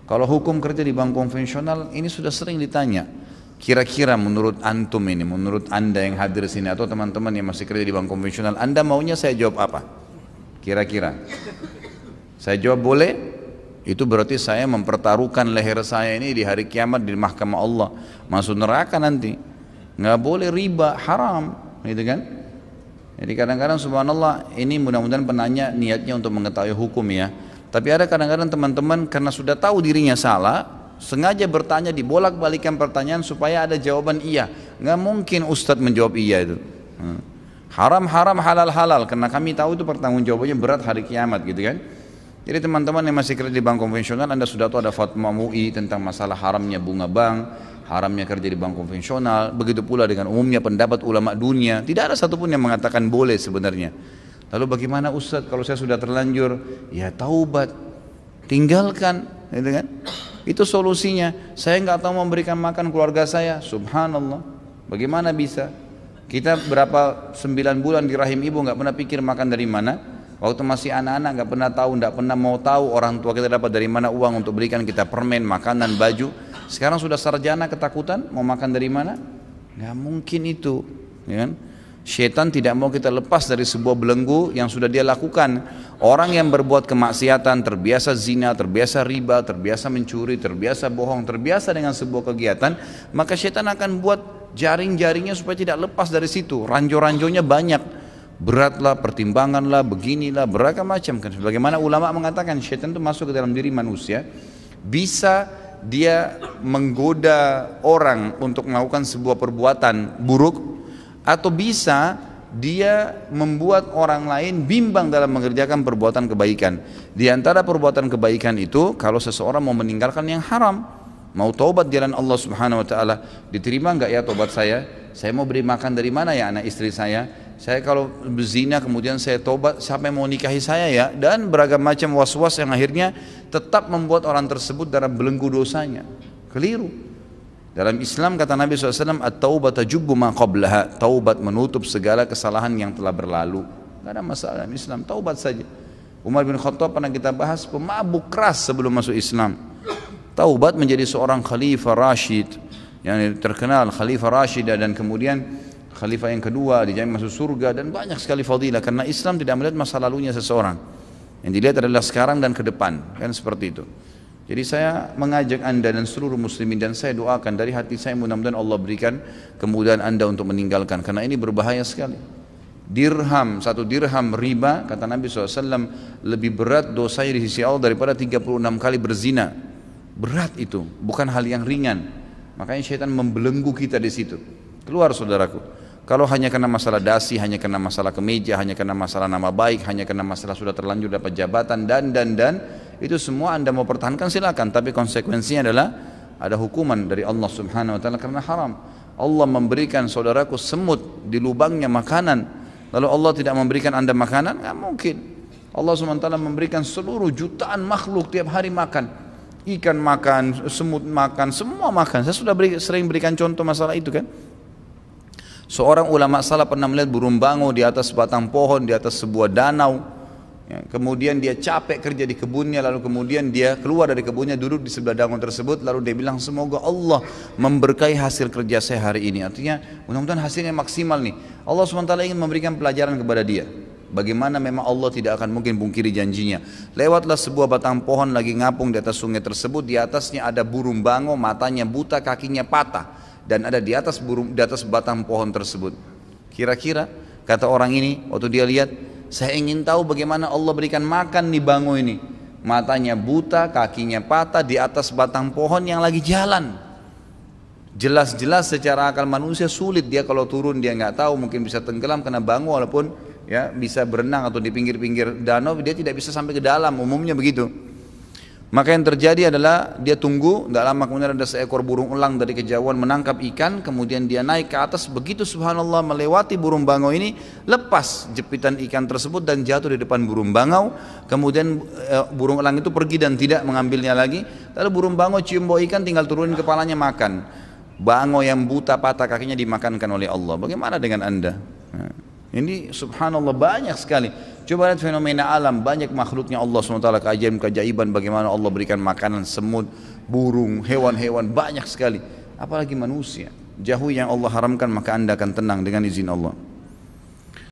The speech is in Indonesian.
Kalau hukum kerja di bank konvensional ini sudah sering ditanya. Kira-kira menurut antum ini, menurut anda yang hadir sini atau teman-teman yang masih kerja di bank konvensional, anda maunya saya jawab apa? Kira-kira. Saya jawab boleh, itu berarti saya mempertaruhkan leher saya ini di hari kiamat di mahkamah Allah. Masuk neraka nanti. Nggak boleh riba, haram, gitu kan? Jadi kadang-kadang subhanallah, ini mudah-mudahan penanya niatnya untuk mengetahui hukum ya. Tapi ada kadang-kadang teman-teman karena sudah tahu dirinya salah, sengaja bertanya, dibolak-balikan pertanyaan supaya ada jawaban iya. Nggak mungkin ustadz menjawab iya itu. Haram haram, halal halal, karena kami tahu itu pertanggungjawabannya berat hari kiamat gitu kan. Jadi teman-teman yang masih kerja di bank konvensional, anda sudah tahu ada fatwa MUI tentang masalah haramnya bunga bank, haramnya kerja di bank konvensional. Begitu pula dengan umumnya pendapat ulama dunia, tidak ada satupun yang mengatakan boleh sebenarnya. Lalu bagaimana Ustadz kalau saya sudah terlanjur? Ya taubat, tinggalkan, gitu kan? Itu solusinya. Saya nggak tahu memberikan makan keluarga saya, subhanallah. Bagaimana bisa? Kita berapa 9 bulan di rahim ibu nggak pernah pikir makan dari mana? Waktu masih anak-anak nggak pernah tahu, nggak pernah mau tahu orang tua kita dapat dari mana uang untuk berikan kita permen, makanan, baju. Sekarang sudah sarjana ketakutan, mau makan dari mana? Nggak mungkin itu, ya kan? Syaitan tidak mau kita lepas dari sebuah belenggu yang sudah dia lakukan. Orang yang berbuat kemaksiatan, terbiasa zina, terbiasa riba, terbiasa mencuri, terbiasa bohong, terbiasa dengan sebuah kegiatan, maka syaitan akan buat jaring-jaringnya supaya tidak lepas dari situ. Ranjau-ranjaunya banyak, beratlah, pertimbanganlah, beginilah, beragam macam. Sebagaimana ulama mengatakan syaitan itu masuk ke dalam diri manusia, bisa dia menggoda orang untuk melakukan sebuah perbuatan buruk, atau bisa dia membuat orang lain bimbang dalam mengerjakan perbuatan kebaikan. Di antara perbuatan kebaikan itu, kalau seseorang mau meninggalkan yang haram, mau taubat jalan Allah Subhanahu wa taala, diterima enggak ya taubat saya? Saya mau beri makan dari mana ya anak istri saya? Saya kalau berzina kemudian saya taubat, siapa yang mau nikahi saya ya? Dan beragam macam was-was yang akhirnya tetap membuat orang tersebut dalam belenggu dosanya. Keliru. Dalam Islam kata Nabi SAW, at-taubat tajubbu ma qablaha, taubat menutup segala kesalahan yang telah berlalu. Tidak ada masalah dalam Islam, taubat saja. Umar bin Khattab pernah kita bahas, pemabuk keras sebelum masuk Islam. Taubat menjadi seorang khalifah Rashid, yang terkenal khalifah Rashid, dan kemudian khalifah yang kedua dijamin masuk surga, dan banyak sekali fadilah. Karena Islam tidak melihat masa lalunya seseorang, yang dilihat adalah sekarang dan ke depan, kan seperti itu. Jadi saya mengajak anda dan seluruh muslimin, dan saya doakan dari hati saya mudah-mudahan Allah berikan kemudahan anda untuk meninggalkan, karena ini berbahaya sekali. Dirham, 1 dirham riba, kata Nabi SAW, lebih berat dosanya di sisi Allah daripada 36 kali berzina. Berat itu, bukan hal yang ringan. Makanya syaitan membelenggu kita di situ. Keluar saudaraku. Kalau hanya karena masalah dasi, hanya karena masalah kemeja, hanya karena masalah nama baik, hanya karena masalah sudah terlanjur dapat jabatan, dan itu semua anda mau pertahankan silakan, tapi konsekuensinya adalah ada hukuman dari Allah Subhanahu wa taala karena haram. Allah memberikan saudaraku semut di lubangnya makanan, lalu Allah tidak memberikan anda makanan? Nggak mungkin. Allah Subhanahu wa taala memberikan seluruh jutaan makhluk tiap hari makan. Ikan makan, semut makan, semua makan. Saya sudah sering berikan contoh masalah itu kan. Seorang ulama salaf pernah melihat burung bango di atas batang pohon, di atas sebuah danau. Ya, kemudian dia capek kerja di kebunnya, lalu kemudian dia keluar dari kebunnya, duduk di sebelah danau tersebut, lalu dia bilang, semoga Allah memberkahi hasil kerja saya hari ini. Artinya mudah-mudahan hasilnya maksimal nih. Allah SWT ingin memberikan pelajaran kepada dia, bagaimana memang Allah tidak akan mungkin pungkiri janjinya. Lewatlah sebuah batang pohon lagi ngapung di atas sungai tersebut, di atasnya ada burung bango, matanya buta, kakinya patah, dan ada di atas batang pohon tersebut. Kira-kira kata orang ini waktu dia lihat, saya ingin tahu bagaimana Allah berikan makan nih bango ini. Matanya buta, kakinya patah, di atas batang pohon yang lagi jalan. Jelas-jelas secara akal manusia sulit, dia kalau turun dia nggak tahu, mungkin bisa tenggelam karena bango, walaupun ya bisa berenang atau di pinggir-pinggir danau, dia tidak bisa sampai ke dalam, umumnya begitu. Maka yang terjadi adalah dia tunggu, tidak lama kemudian ada seekor burung elang dari kejauhan menangkap ikan, kemudian dia naik ke atas, begitu subhanallah melewati burung bangau ini, lepas jepitan ikan tersebut dan jatuh di depan burung bangau. Kemudian burung elang itu pergi dan tidak mengambilnya lagi, lalu burung bangau cium bau ikan, tinggal turunin kepalanya makan. Bangau yang buta patah kakinya dimakankan oleh Allah. Bagaimana dengan anda? Nah, ini subhanallah banyak sekali. Coba lihat fenomena alam, banyak makhluknya Allah SWT, keajaiban bagaimana Allah berikan makanan, semut, burung, hewan-hewan, banyak sekali. Apalagi manusia. Jauhi yang Allah haramkan, maka anda akan tenang dengan izin Allah.